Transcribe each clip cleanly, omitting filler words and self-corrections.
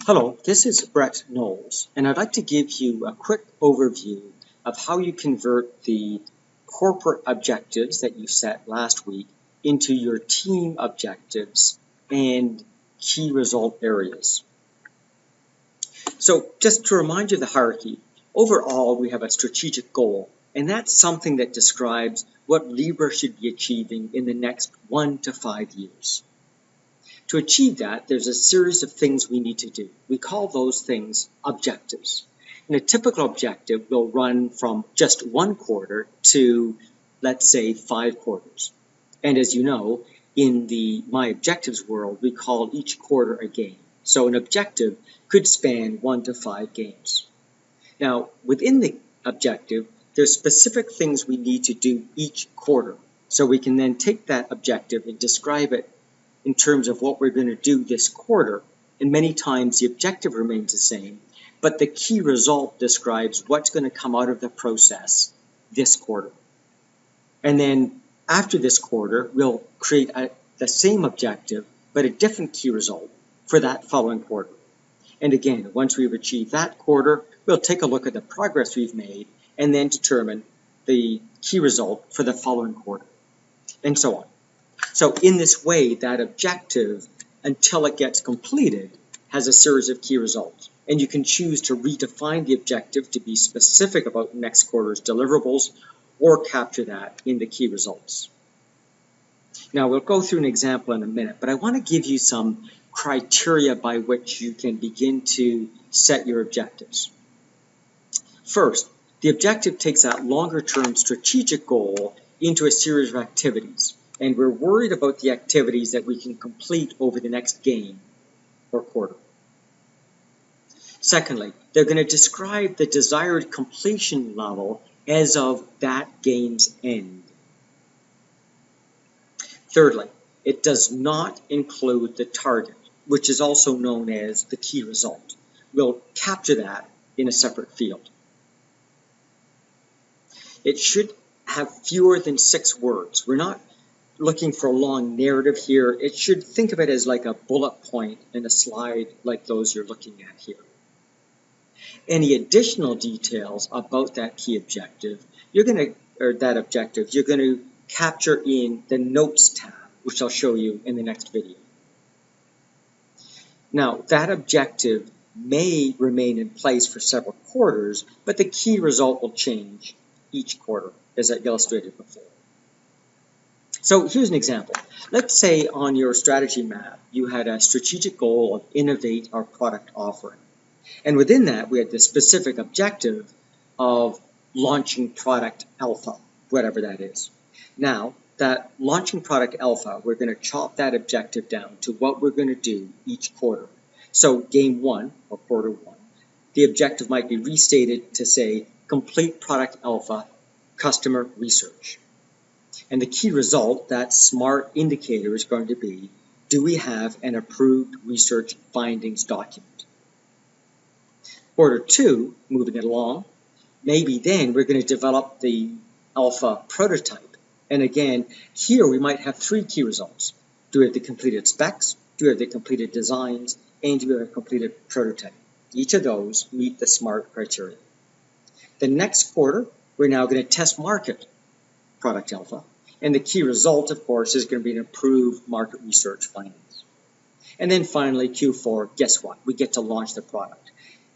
Hello, this is Brett Knowles, and I'd like to give you a quick overview of how you convert the corporate objectives that you set last week into your team objectives and key result areas. So just to remind you of the hierarchy, overall we have a strategic goal, and that's something that describes what Libra should be achieving in the next 1 to 5 years. To achieve that, there's a series of things we need to do. We call those things objectives. And a typical objective will run from just 1 quarter to, let's say, 5 quarters. And as you know, in the My Objectives world, we call each quarter a game. So an objective could span 1 to 5 games. Now, within the objective, there's specific things we need to do each quarter. So we can then take that objective and describe it in terms of what we're going to do this quarter, and many times the objective remains the same, but the key result describes what's going to come out of the process this quarter. And then after this quarter, we'll create the same objective, but a different key result for that following quarter. And again, once we've achieved that quarter, we'll take a look at the progress we've made and then determine the key result for the following quarter, and so on. So in this way, that objective, until it gets completed, has a series of key results. And you can choose to redefine the objective to be specific about next quarter's deliverables or capture that in the key results. Now, we'll go through an example in a minute, but I want to give you some criteria by which you can begin to set your objectives. First, the objective takes that longer-term strategic goal into a series of activities. And we're worried about the activities that we can complete over the next game or quarter. Secondly, they're going to describe the desired completion level as of that game's end. Thirdly, it does not include the target, which is also known as the key result. We'll capture that in a separate field. It should have fewer than 6 words. We're not looking for a long narrative here. It should think of it as like a bullet point in a slide like those you're looking at here. Any additional details about that key objective, you're going to capture in the Notes tab, which I'll show you in the next video. Now, that objective may remain in place for several quarters, but the key result will change each quarter, as I illustrated before. So here's an example. Let's say on your strategy map, you had a strategic goal of innovate our product offering. And within that, we had the specific objective of launching product alpha, whatever that is. Now, that launching product alpha, we're going to chop that objective down to what we're going to do each quarter. So game 1, or quarter 1, the objective might be restated to say, complete product alpha customer research. And the key result, that SMART indicator, is going to be, do we have an approved research findings document? Quarter 2, moving it along, maybe then we're going to develop the alpha prototype. And again, here we might have 3 key results. Do we have the completed specs? Do we have the completed designs? And do we have a completed prototype? Each of those meet the SMART criteria. The next quarter, we're now going to test market product alpha. And the key result, of course, is going to be an approved market research findings. And then finally, Q4, guess what? We get to launch the product.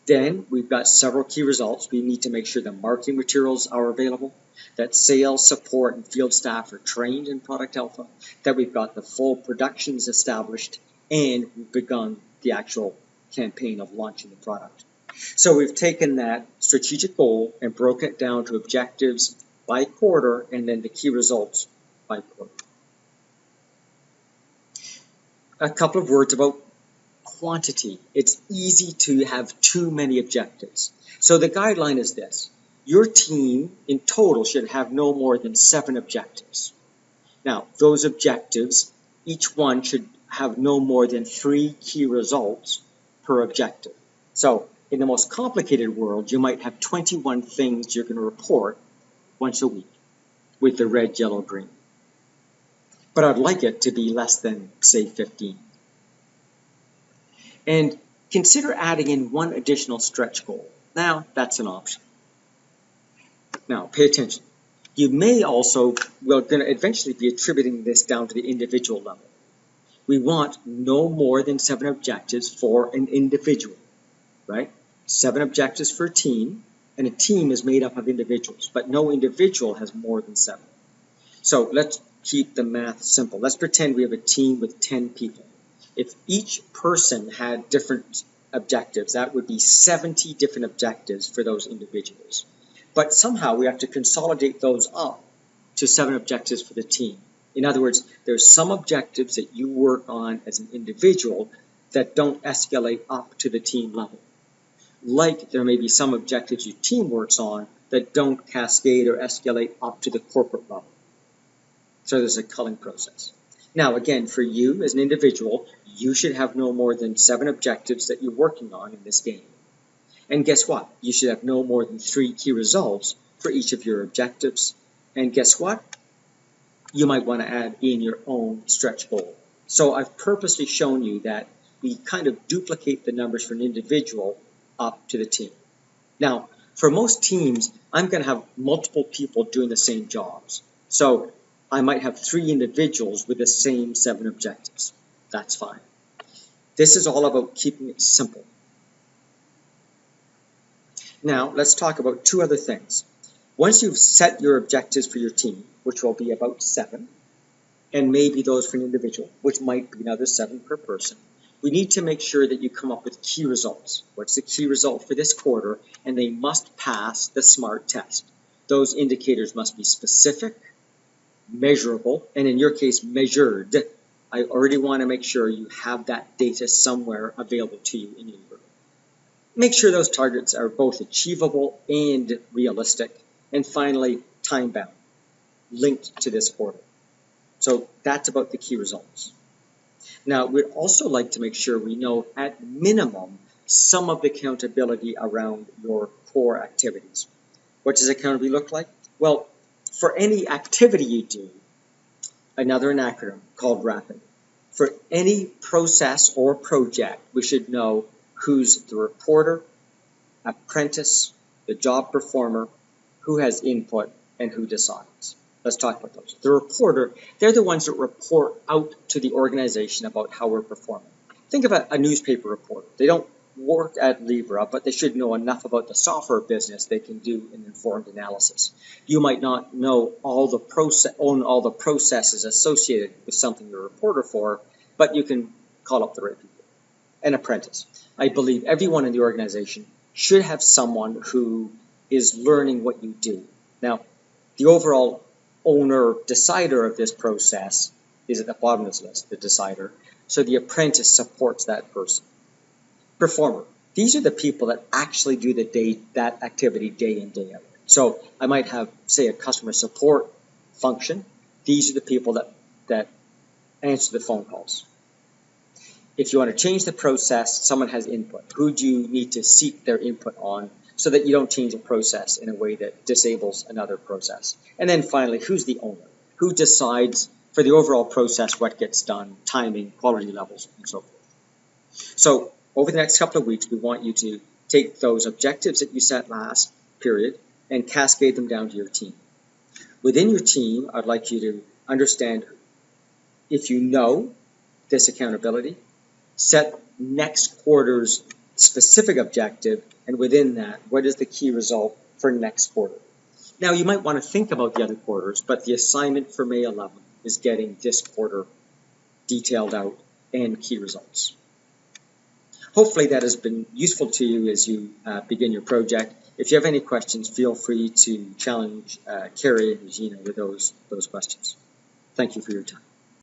Then we've got several key results. We need to make sure the marketing materials are available, that sales, support, and field staff are trained in product alpha, that we've got the full productions established, and we've begun the actual campaign of launching the product. So we've taken that strategic goal and broken it down to objectives by quarter, and then the key results by quarter. A couple of words about quantity. It's easy to have too many objectives. So the guideline is this. Your team in total should have no more than 7 objectives. Now, those objectives, each one should have no more than 3 key results per objective. So in the most complicated world, you might have 21 things you're going to report once a week with the red, yellow, green. But I'd like it to be less than, say, 15. And Consider adding in one additional stretch goal. Now, that's an option. Now, pay attention. You may also, we're going to eventually be attributing this down to the individual level. We want no more than 7 objectives for an individual, right? 7 objectives for a team, and a team is made up of individuals, but no individual has more than 7. So let's keep the math simple. Let's pretend we have a team with 10 people. If each person had different objectives, that would be 70 different objectives for those individuals. But somehow we have to consolidate those up to 7 objectives for the team. In other words, there's some objectives that you work on as an individual that don't escalate up to the team level. Like there may be some objectives your team works on that don't cascade or escalate up to the corporate level. So there's a culling process. Now again, for you as an individual, you should have no more than 7 objectives that you're working on in this game. And guess what? You should have no more than 3 key results for each of your objectives. And guess what? You might want to add in your own stretch goal. So I've purposely shown you that we kind of duplicate the numbers for an individual up to the team. Now, for most teams, I'm going to have multiple people doing the same jobs. So I might have 3 individuals with the same 7 objectives. That's fine. This is all about keeping it simple. Now, let's talk about 2 other things. Once you've set your objectives for your team, which will be about 7, and maybe those for an individual, which might be another 7 per person, we need to make sure that you come up with key results. What's the key result for this quarter? And they must pass the SMART test. Those indicators must be specific, measurable, and in your case, measured. I already want to make sure you have that data somewhere available to you in your group. Make sure those targets are both achievable and realistic. And finally, time-bound, linked to this quarter. So that's about the key results. Now, we'd also like to make sure we know, at minimum, some of the accountability around your core activities. What does accountability look like? Well, for any activity you do, another acronym called RAPID. For any process or project, we should know who's the reporter, apprentice, the job performer, who has input, and who decides. Let's talk about those. The reporter, they're the ones that report out to the organization about how we're performing. Think of a newspaper reporter. They don't work at Libra, but they should know enough about the software business they can do an informed analysis. You might not know all the processes associated with something you're a reporter for, but you can call up the right people. An apprentice. I believe everyone in the organization should have someone who is learning what you do. Now, the overall owner, decider of this process is at the bottom of this list, the decider. So the apprentice supports that person. Performer. These are the people that actually do that activity day in, day out. So I might have, say, a customer support function. These are the people that answer the phone calls. If you want to change the process, someone has input. Who do you need to seek their input on so that you don't change a process in a way that disables another process? And then finally, who's the owner? Who decides for the overall process what gets done, timing, quality levels, and so forth. So over the next couple of weeks, we want you to take those objectives that you set last period and cascade them down to your team. Within your team, I'd like you to understand, if you know this accountability, set next quarter's specific objective, and within that, what is the key result for next quarter? Now, you might want to think about the other quarters, but the assignment for May 11th is getting this quarter detailed out and key results. Hopefully that has been useful to you as you begin your project. If you have any questions, feel free to challenge Carrie and Regina with those questions. Thank you for your time.